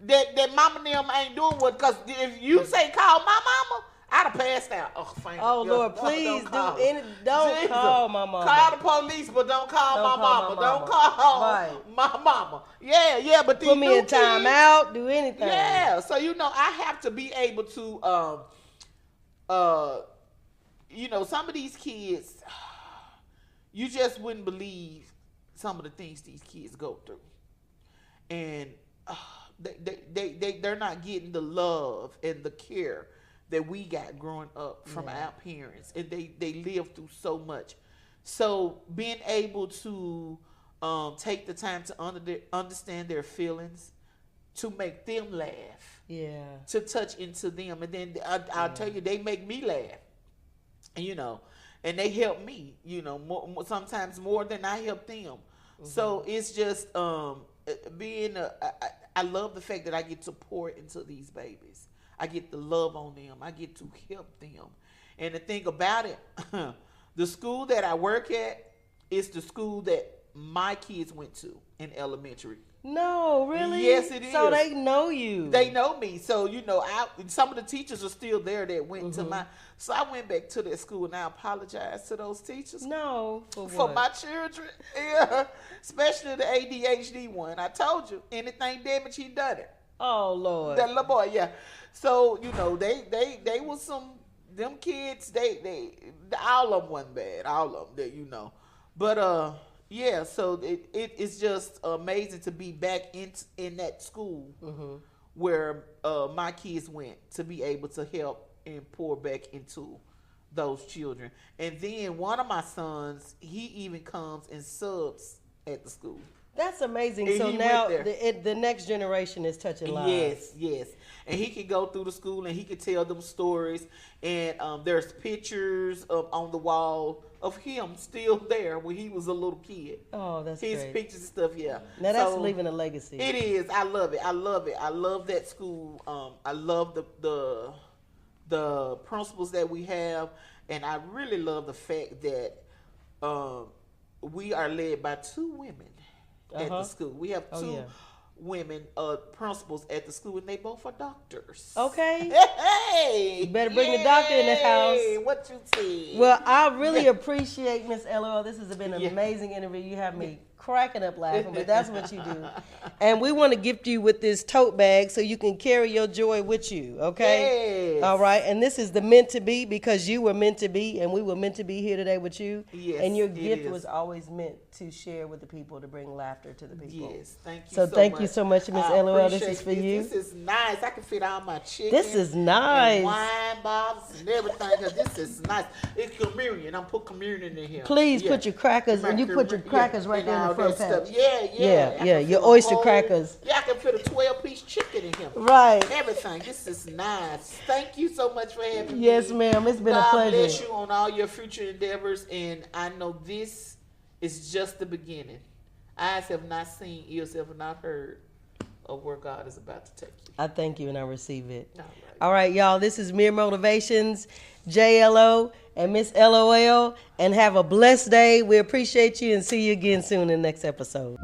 that mama and them ain't doing what, because if you say call my mama, I'd have passed out. Oh, thank Oh, you. Lord, please don't call my mama. Call the police, but don't call my mama. Don't call my mama. Yeah, but these put me in time out, do anything. Yeah, so I have to be able to some of these kids, you just wouldn't believe some of the things these kids go through. And they're not getting the love and the care that we got growing up from our parents, and they live through so much. So being able to take the time to understand their feelings, to make them laugh, to touch into them, and then I'll tell you, they make me laugh, and they help me, more, sometimes more than I help them. So it's just being I love the fact that I get to pour into these babies. I get to love on them. I get to help them. And the thing about it, the school that I work at is the school that my kids went to in elementary. No, really? Yes, it is. So they know you. They know me. So, some of the teachers are still there that went to my... So I went back to that school, and I apologize to those teachers. No, for what? For my children. Yeah. Especially the ADHD one. I told you, anything damaged, he done it. Oh, Lord. That little boy, yeah. So, they was them kids, they all of them wasn't bad. All of them, But, yeah, so it's just amazing to be back in that school where my kids went, to be able to help and pour back into those children. And then one of my sons, he even comes and subs at the school. That's amazing. And so now the next generation is touching lives. Yes. And he can go through the school and he can tell them stories. And there's pictures on the wall of him still there when he was a little kid. Oh, that's his great. Pictures and stuff, yeah. Now that's leaving a legacy. It is. I love it. I love that school. I love the principles that we have, and I really love the fact that we are led by two women at the school. We have two women principals at the school, and they both are doctors. Okay. Hey, you better bring the doctor in the house. What you see? Well, I really appreciate Miss LOL. This has been an amazing interview. You have me cracking up laughing, but that's what you do. And we want to gift you with this tote bag so you can carry your joy with you, okay? Yes. All right. And this is the meant to be, because you were meant to be and we were meant to be here today with you. Yes. And your gift was always meant to share with the people, to bring laughter to the people. Yes, thank you so so thank much. you so much, Miss LOL. This is for you. This is nice. I can fit all my chicken. This is nice. And wine bottles and everything. Cause this is nice. It's communion. I'm put communion in here. Please put your crackers, and you put your crackers right there in the front patch. Yeah. Your oyster crackers. Yeah, I can fit a 12-piece chicken in here. Right. Everything. This is nice. Thank you so much for having me. Yes, ma'am. It's been a pleasure. God bless you on all your future endeavors, and I know this is just the beginning. Eyes have not seen, ears have not heard of where God is about to take you. I thank you and I receive it. All right, y'all. This is Mere Motivations, JLO and Miss LOL, and have a blessed day. We appreciate you and see you again soon in the next episode.